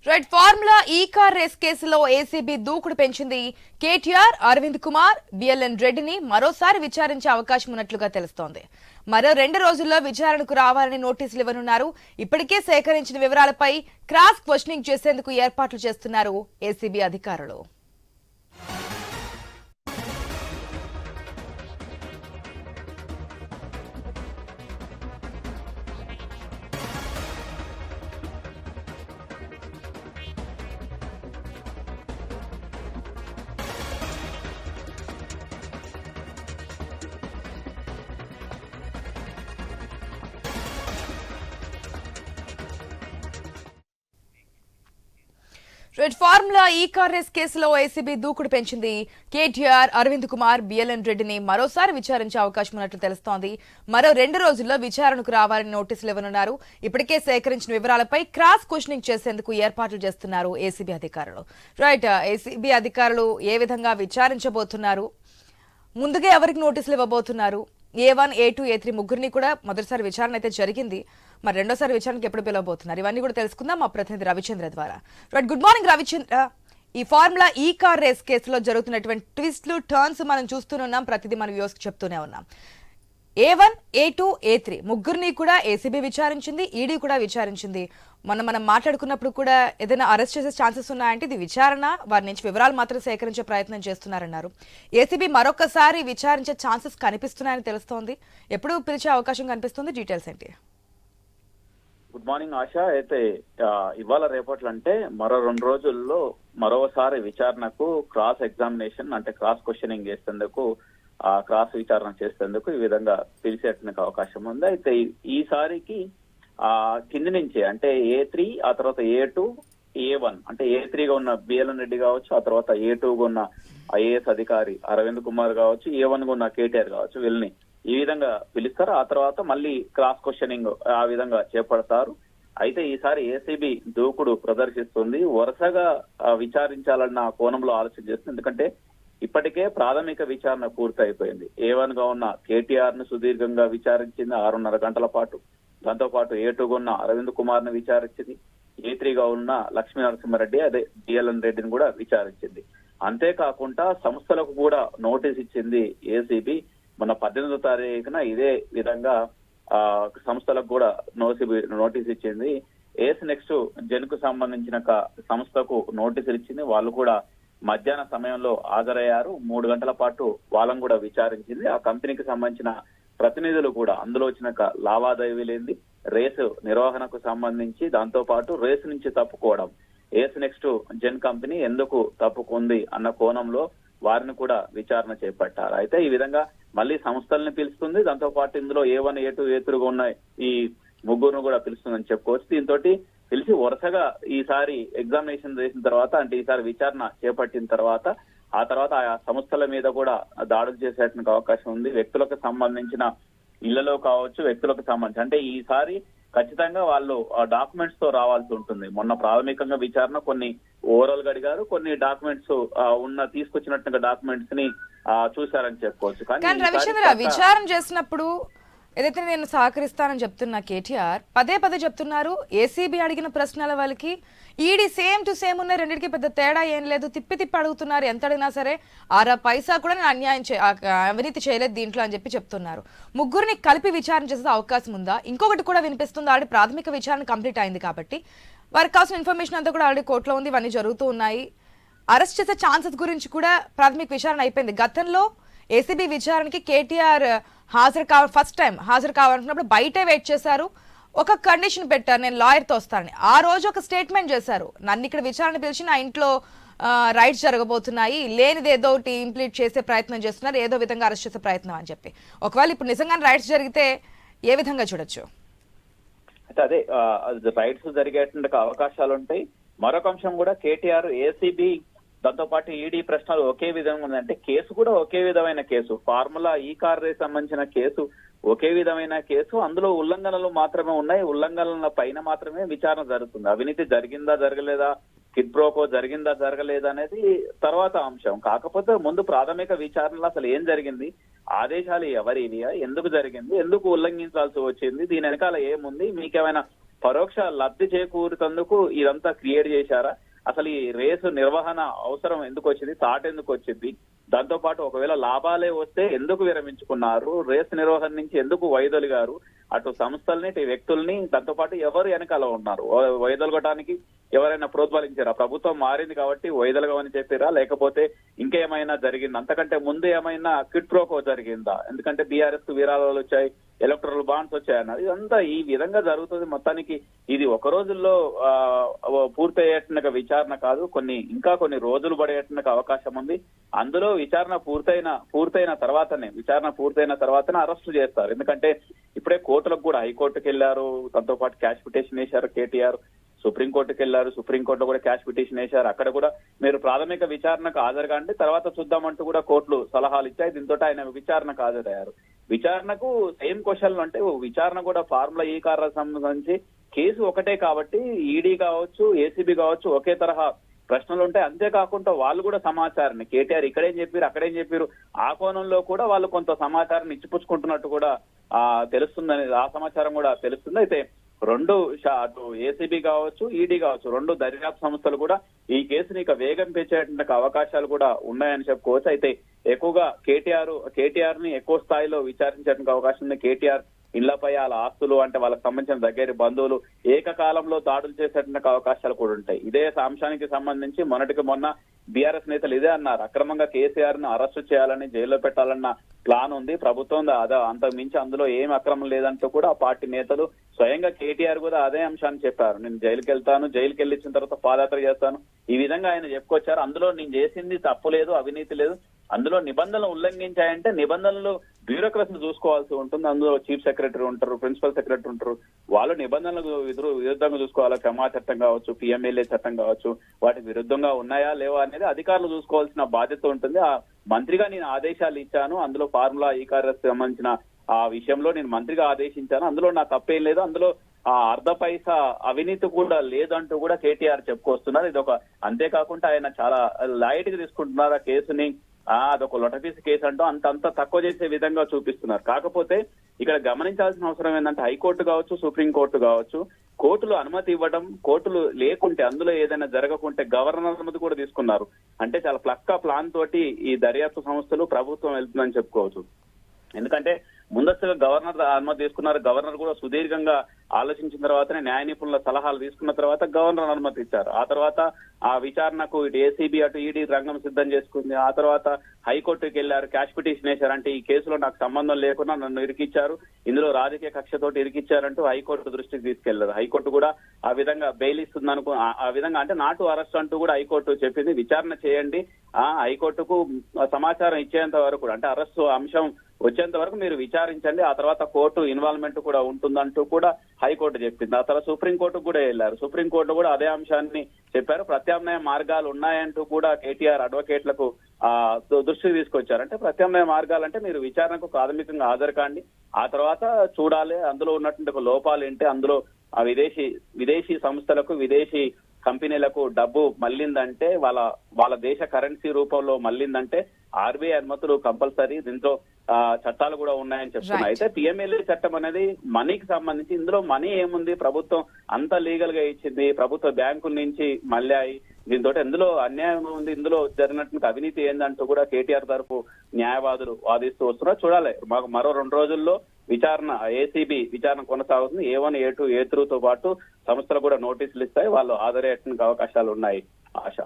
Right formula ఈ car race కేసులో ACB దూకుడు పెంచింది. కేటీఆర్, అరవింద్ కుమార్, బిఎల్ఎన్ రెడ్డిని మరోసారి విచారించే అవకాశం ఉన్నట్లుగా తెలుస్తోంది. మరో 2 రోజుల్లో విచారణకు రావాలని నోటీసులు ఇవ్వనున్నారు. ఇప్పటికే సేకరించిన వివరాలపై క్రాస్ క్వశ్చనింగ్ చేసేందుకు ఏర్పాట్లు చేస్తున్నారు ఏసీబీ అధికారులు. రెడ్ ఫార్ములా ఈ కార్ రేస్ కేసులో ఏసీబీ దూకుడు పెంచింది. కేటీఆర్, అరవింద్ కుమార్, బిఎల్ఎన్ రెడ్డిని మరోసారి విచారించే అవకాశం ఉన్నట్లు తెలుస్తోంది. మరో 2 రోజుల్లో విచారణకు రావాలని నోటీసులు ఇవ్వనున్నారు. ఇప్పటికే సేకరించిన వివరాలపై క్రాస్ క్వశ్చనింగ్ చేసేందుకు ఏర్పాట్లు చేస్తున్నారు ఏసీబీ అధికారులు. రైట్, ఏసీబీ అధికారులు ఏ విధంగా విచారించబోతున్నారు, ముందుగా ఎవరికి నోటీసులు ఇవ్వబోతున్నారు, A1, A2, A3 ముగ్గురిని కూడా మొదటిసారి విచారణ అయితే జరిగింది. మరి రెండోసారి విచారణకు ఎప్పుడు పిలవబోతున్నారు, ఇవన్నీ కూడా తెలుసుకుందాం మా ప్రతినిధి రవిచంద్ర ద్వారా. Right, good morning Ravichandra. ఈ ఫార్ములా ఈ కార్ రేస్ కేసులో జరుగుతున్నటువంటి ట్విస్ట్లు, టర్న్స్ మనం చూస్తూనే ఉన్నాం, ప్రతిదీ మన వ్యూవర్స్కి చెప్తూనే ఉన్నాం. A1, A2, A3 ముగ్గురిని కూడా ఏసీబీ విచారించింది, ఈడీ కూడా విచారించింది. మనం మాట్లాడుకున్నప్పుడు కూడా ఏదైనా అరెస్ట్ చేసే ఛాన్సెస్ ఉన్నాయంటే ఇది విచారణ, వారి నుంచి వివరాలు మాత్రం సేకరించే ప్రయత్నం చేస్తున్నారన్నారు. ఏసీబీ మరొకసారి విచారించే ఛాన్సెస్ కనిపిస్తున్నాయని తెలుస్తోంది. ఎప్పుడు పిలిచే అవకాశం కనిపిస్తుంది, డీటెయిల్స్ ఏంటి? గుడ్ మార్నింగ్ ఆశ. అయితే ఇవాళ రేపట్లో అంటే మరో 2 రోజుల్లో మరోసారి విచారణకు క్రాస్ ఎగ్జామినేషన్ అంటే క్రాస్ క్వశ్చనింగ్ చేసేందుకు క్రాస్ విచారణ చేసేందుకు ఈ విధంగా పిలిచేయడానికి అవకాశం ఉంది. అయితే ఈసారికి కింది నుంచి అంటే A3, ఆ తర్వాత A2, A1 అంటే A3గా ఉన్న బిఎల్ఎన్ రెడ్డి కావచ్చు, ఆ తర్వాత A2గా ఉన్న ఐఏఎస్ అధికారి అరవింద్ కుమార్ కావచ్చు, A1గా ఉన్న కేటీఆర్ కావచ్చు, వీళ్ళని ఈ విధంగా పిలుస్తారు. ఆ తర్వాత మళ్ళీ క్రాస్ క్వశ్చనింగ్ ఆ విధంగా చేపడతారు. అయితే ఈసారి ఏసీబీ దూకుడు ప్రదర్శిస్తుంది, వరుసగా విచారించాలన్న కోణంలో ఆలోచన చేస్తుంది. ఎందుకంటే ఇప్పటికే ప్రాథమిక విచారణ పూర్తి అయిపోయింది. A1 గా ఉన్న కేటీఆర్ ను సుదీర్ఘంగా విచారించింది 6.5 గంటల పాటు. దాంతో పాటు A2గా ఉన్న అరవింద్ కుమార్ ను విచారించింది. A3గా ఉన్న లక్ష్మీ నరసింహారెడ్డి అదే బిఎల్ఎన్ రెడ్డిని కూడా విచారించింది. అంతేకాకుండా సంస్థలకు కూడా నోటీస్ ఇచ్చింది ఏసీబీ. మన 18వ తారీఖున ఇదే విధంగా సంస్థలకు కూడా నోటీస్ ఇచ్చింది. ఏస్ నెక్స్ట్ జెన్ కు సంబంధించిన సంస్థకు నోటీసులు ఇచ్చింది. వాళ్ళు కూడా మధ్యాహ్న సమయంలో హాజరయ్యారు. 3 గంటల పాటు వాళ్ళని కూడా విచారించింది. ఆ కంపెనీకి సంబంధించిన ప్రతినిధులు కూడా అందులో వచ్చిన లావాదేవీలేంది, రేసు నిర్వహణకు సంబంధించి, దాంతో పాటు రేసు నుంచి తప్పుకోవడం, ఏస్ నెక్స్ట్ జెన్ కంపెనీ ఎందుకు తప్పుకుంది అన్న కోణంలో వారిని కూడా విచారణ చేపట్టారు. అయితే ఈ విధంగా మళ్ళీ సంస్థల్ని పిలుస్తుంది. దాంతో పాటు ఇందులో A1, A2, A3 ఉన్న ఈ ముగ్గురును కూడా పిలుస్తుందని చెప్పుకోవచ్చు. దీంతో పిలిచి వరుసగా ఈసారి ఎగ్జామినేషన్ చేసిన తర్వాత అంటే ఈసారి విచారణ చేపట్టిన తర్వాత ఆ తర్వాత ఆ సంస్థల మీద కూడా దాడులు చేసేటువంటి అవకాశం ఉంది. వ్యక్తులకు సంబంధించిన ఇళ్లలో కావచ్చు, వ్యక్తులకు సంబంధించి అంటే ఈసారి ఖచ్చితంగా వాళ్ళు డాక్యుమెంట్స్ తో రావాల్సి ఉంటుంది. మొన్న ప్రాథమికంగా విచారణ కొన్ని ఓవరాల్ గా అడిగారు, కొన్ని డాక్యుమెంట్స్ తీసుకొచ్చినట్టుగా డాక్యుమెంట్స్ ని చూశారని చెప్పుకోవచ్చు. కానీ రవిచంద్ర, విచారణ చేసినప్పుడు ఏదైతే నేను సహకరిస్తానని చెప్తున్నా కేటీఆర్ పదే చెప్తున్నారు. ఏసీబీ అడిగిన ప్రశ్నల వాళ్ళకి ఈడీ సేమ్ టు సేమ్ ఉన్నాయి, రెండింటికి పెద్ద తేడా ఏం లేదు, తిప్పి అడుగుతున్నారు. ఎంత అడిగినా సరే 6 పైసా కూడా నేను అవినీతి చేయలేదు దీంట్లో అని చెప్తున్నారు. ముగ్గురిని కలిపి విచారణ చేసే అవకాశం ఉందా? ఇంకొకటి కూడా వినిపిస్తుంది, ఆల్రెడీ ప్రాథమిక విచారణ కంప్లీట్ అయింది కాబట్టి వారికి కావాల్సిన ఇన్ఫర్మేషన్ అంతా కూడా ఆల్రెడీ కోర్టులో ఉంది, ఇవన్నీ జరుగుతూ ఉన్నాయి. అరెస్ట్ చేసే ఛాన్సెస్ గురించి కూడా ప్రాథమిక విచారణ అయిపోయింది. గతంలో ఏసీబీ విచారణకి కేటీఆర్ ఫస్ట్ టైం హాజరు కావాలనుకున్నప్పుడు బయటే వెయిట్ చేశారు. ఒక కండిషన్ పెట్టారు, నేను లాయర్తో వస్తానని. ఆ రోజు ఒక స్టేట్మెంట్ చేశారు, నన్ను ఇక్కడ విచారణ పిలిచి నా ఇంట్లో రైట్స్ జరగబోతున్నాయి, లేనిది ఏదో ఒకటి ఇంప్లీట్ చేసే ప్రయత్నం చేస్తున్నారు, ఏదో విధంగా అరెస్ట్ చేసే ప్రయత్నం అని చెప్పి. ఒకవేళ ఇప్పుడు నిజంగానే రైట్స్ జరిగితే ఏ విధంగా చూడొచ్చు? అయితే అదే రైట్స్ జరిగేటువంటి అవకాశాలు ఉంటాయి. మరొక అంశం కూడా కేటీఆర్, ఏసీబీ, దాంతో పాటు ఈడీ ప్రశ్నలు ఒకే విధంగా ఉందంటే కేసు కూడా ఒకే విధమైన కేసు. ఫార్ములా ఈ కార్ రేస్ సంబంధించిన కేసు ఒకే విధమైన కేసు. అందులో ఉల్లంఘనలు మాత్రమే ఉన్నాయి, ఉల్లంఘనల పైన మాత్రమే విచారణ జరుగుతుంది. అవినీతి జరిగిందా జరగలేదా, కిడ్ ప్రోకో జరిగిందా జరగలేదా అనేది తర్వాత అంశం. కాకపోతే ముందు ప్రాథమిక విచారణలో అసలు ఏం జరిగింది, ఆదేశాలు ఎవరివి, ఎందుకు జరిగింది, ఎందుకు ఉల్లంఘించాల్సి వచ్చింది, దీని వెనకాల ఏముంది, మీకేమైనా పరోక్ష లబ్ధి చేకూరుతందుకు ఇదంతా క్రియేట్ చేశారా? అసలు ఈ రేసు నిర్వహణ అవసరం ఎందుకు వచ్చింది? థాట్ ఎందుకు వచ్చింది? దాంతో పాటు ఒకవేళ లాభాలే వస్తే ఎందుకు విరమించుకున్నారు? రేసు నిర్వహణ నుంచి ఎందుకు వైదొలిగారు? అటు సంస్థల్ని, ఇటు వ్యక్తుల్ని, దాంతో పాటు ఎవరు వెనకాల ఉన్నారు? వైదొలగడానికి ఎవరైనా ప్రోత్సహించారా? ప్రభుత్వం మారింది కాబట్టి వైదొలగమని చెప్పారా, లేకపోతే ఇంకేమైనా జరిగిందా? అంతకంటే ముందు ఏమైనా క్విట్ ప్రోకో జరిగిందా? ఎందుకంటే బీఆర్ఎస్ కు విరాళాలు వచ్చాయి, ఎలక్టరల్ బాండ్స్ వచ్చాయన్నారు. ఇదంతా ఈ విధంగా జరుగుతుంది. మొత్తానికి ఇది ఒక రోజుల్లో పూర్తయ్యేట్టుగా విచారణ కాదు, ఇంకా కొన్ని రోజులు పడేట్టుగా అవకాశం ఉంది. అందులో విచారణ పూర్తయిన తర్వాతనే అరెస్టు చేస్తారు. ఎందుకంటే ఇప్పుడే కోర్టులకు కూడా హైకోర్టుకు వెళ్లారు, దాంతో పాటు క్యాష్ పిటిషన్ వేశారు కేటీఆర్, సుప్రీంకోర్టుకు వెళ్లారు, సుప్రీంకోర్టులో కూడా క్యాష్ పిటిషన్ వేశారు. అక్కడ కూడా మీరు ప్రాథమిక విచారణకు హాజరుగాండి, తర్వాత చూద్దామంటూ కూడా కోర్టులు సలహాలు ఇచ్చాయి. దీంతో ఆయన విచారణకు హాజరయ్యారు. విచారణకు సేమ్ క్వశ్చన్లు అంటే విచారణ కూడా ఫార్ములా ఈ కారణం సంబంధించి కేసు ఒకటే కాబట్టి ఈడీ కావచ్చు, ఏసీబీ కావచ్చు, ఒకే తరహా ప్రశ్నలు ఉంటాయి. అంతేకాకుండా వాళ్ళు కూడా సమాచారాన్ని కేటీఆర్ ఇక్కడేం చెప్పారు, అక్కడేం చెప్పారు, ఆ కోణంలో కూడా వాళ్ళు కొంత సమాచారాన్ని ఇచ్చిపుచ్చుకుంటున్నట్టు కూడా తెలుస్తుందని, ఆ సమాచారం కూడా తెలుస్తుంది. అయితే అటు ఏసీబీ కావచ్చు, ఈడీ కావచ్చు, రెండు దర్యాప్తు సంస్థలు కూడా ఈ కేసుని ఇక వేగం పెంచేటువంటి అవకాశాలు కూడా ఉన్నాయని చెప్పుకోవచ్చు. అయితే ఎక్కువగా కేటీఆర్ ని ఎక్కువ స్థాయిలో విచారించడానికి అవకాశం ఉంది. కేటీఆర్ ఇళ్లపై వాళ్ళ ఆస్తులు, అంటే వాళ్ళకి సంబంధించిన దగ్గర బంధువులు ఏకకాలంలో దాడులు చేసేటువంటి అవకాశాలు కూడా ఉంటాయి. ఇదే అంశానికి సంబంధించి మొన్నటికి మొన్న బీఆర్ఎస్ నేతలు ఇదే అన్నారు, అక్రమంగా కేసీఆర్ ను అరెస్టు చేయాలని, జైల్లో పెట్టాలన్న ప్లాన్ ఉంది ప్రభుత్వం, అంతకు మించి అందులో ఏం అక్రమం లేదంటూ కూడా ఆ పార్టీ నేతలు స్వయంగా కేటీఆర్ కూడా అదే అంశాన్ని చెప్పారు. నేను జైలుకి వెళ్తాను, జైలుకి వెళ్ళిన తర్వాత పాదయాత్ర చేస్తాను, ఈ విధంగా ఆయన చెప్పుకొచ్చారు. అందులో నేను చేసింది తప్పు లేదు, అవినీతి లేదు, అందులో నిబంధనలు ఉల్లంఘించాయంటే నిబంధనలు బ్యూరోక్రసీని చూసుకోవాల్సి ఉంటుంది. అందులో చీఫ్ సెక్రటరీ ఉంటారు, ప్రిన్సిపల్ సెక్రటరీ ఉంటారు, వాళ్ళు నిబంధనలకు విరుద్ధంగా చూసుకోవాలి. క్రమా చట్టం కావచ్చు, పిఎంఎల్ఏ చట్టం కావచ్చు, వాటికి విరుద్ధంగా ఉన్నాయా లేవా అనేది అధికారులు చూసుకోవాల్సిన బాధ్యత ఉంటుంది. ఆ మంత్రిగా నేను ఆదేశాలు ఇచ్చాను, అందులో ఫార్ములా ఈ కార్యస్ సంబంధించిన ఆ విషయంలో నేను మంత్రిగా ఆదేశించాను, అందులో నా తప్పేం లేదు, అందులో ఆ అర్ధ పైసా అవినీతి కూడా లేదంటూ కూడా కేటీఆర్ చెప్పుకొస్తున్నారు. ఇది అంతేకాకుండా ఆయన చాలా లైట్ గా తీసుకుంటున్నారు ఆ కేసుని. అదొక లొటపీస్ కేసు అంటూ అంత తక్కువ చేసే విధంగా చూపిస్తున్నారు. కాకపోతే ఇక్కడ గమనించాల్సిన అవసరం ఏంటంటే హైకోర్టు కావచ్చు, సుప్రీంకోర్టు కావచ్చు, కోర్టులు అనుమతి ఇవ్వడం, కోర్టులు లేకుంటే అందులో ఏదైనా జరగకుంటే గవర్నర్ అనుమతి కూడా తీసుకున్నారు. అంటే చాలా పక్కా ప్లాన్ తోటి ఈ దర్యాప్తు సంస్థలు ప్రభుత్వం వెళ్తుందని చెప్పుకోవచ్చు. ఎందుకంటే ముందస్తుగా గవర్నర్ అనుమతి తీసుకున్నారు. గవర్నర్ కూడా సుదీర్ఘంగా ఆలోచించిన తర్వాతనే న్యాయ నిపుణుల సలహాలు తీసుకున్న తర్వాత గవర్నర్ అనుమతి ఇచ్చారు. ఆ తర్వాత ఆ విచారణకు ఇటు ఏసీబీ అటు ఈడీ రంగం సిద్ధం చేసుకుంది. ఆ తర్వాత హైకోర్టుకి వెళ్లారు, క్యాష్ పిటిషన్ వేశారు. అంటే ఈ కేసులో నాకు సంబంధం లేకుండా నన్ను ఇరికిచ్చారు, ఇందులో రాజకీయ కక్షతోటి ఇరికిచ్చారంటూ హైకోర్టు దృష్టికి తీసుకెళ్లారు. హైకోర్టు కూడా ఆ విధంగా బెయిల్ ఇస్తుంది ఆ విధంగా అంటే నాటు అరెస్ట్ అంటూ కూడా హైకోర్టు చెప్పింది. విచారణ చేయండి, హైకోర్టుకు సమాచారం ఇచ్చేంత వరకు, అంటే అరెస్టు అంశం వచ్చేంత వరకు మీరు విచారించండి, ఆ తర్వాత కోర్టు ఇన్వాల్వ్మెంట్ కూడా ఉంటుందంటూ కూడా హైకోర్టు చెప్పింది. ఆ తర్వాత సుప్రీంకోర్టుకు కూడా వెళ్లారు. సుప్రీంకోర్టు కూడా అదే అంశాన్ని చెప్పారు. ప్రత్యామ్నాయ మార్గాలు ఉన్నాయంటూ కూడా కేటీఆర్ అడ్వకేట్లకు దృష్టికి తీసుకొచ్చారు. అంటే ప్రత్యామ్నాయ మార్గాలంటే మీరు విచారణకు ప్రాథమికంగా హాజరు కాండి, ఆ తర్వాత చూడాలి అందులో ఉన్నటువంటి ఒక లోపాలు ఏంటి, అందులో ఆ విదేశీ సంస్థలకు, విదేశీ కంపెనీలకు డబ్బు మళ్లిందంటే వాళ్ళ దేశ కరెన్సీ రూపంలో మళ్లిందంటే ఆర్బీఐ అనుమతులు కంపల్సరీ, దీంట్లో చట్టాలు కూడా ఉన్నాయని చెప్తున్నారు. అయితే పిఎంఎల్ఏ చట్టం అనేది మనీకి సంబంధించి, ఇందులో మనీ ఏముంది, ప్రభుత్వం అంత లీగల్ గా ఇచ్చింది, ప్రభుత్వ బ్యాంకుల నుంచి మళ్ళాయి, దీంతో ఎందులో అన్యాయం ఉంది, ఇందులో జరిగినటువంటి అవినీతి ఏందంటూ కూడా కేటీఆర్ తరఫు న్యాయవాదులు వాదిస్తూ వస్తున్నారు. చూడాలి, మాకు మరో 2 రోజుల్లో ఏసీబీ విచారణ కొనసాగుతుంది. A1, A2, A3తో పాటు సంస్థలు కూడా నోటీసులు ఇస్తాయి, వాళ్ళు హాజరయ్యేటువంటి అవకాశాలు ఉన్నాయి. ఆశ.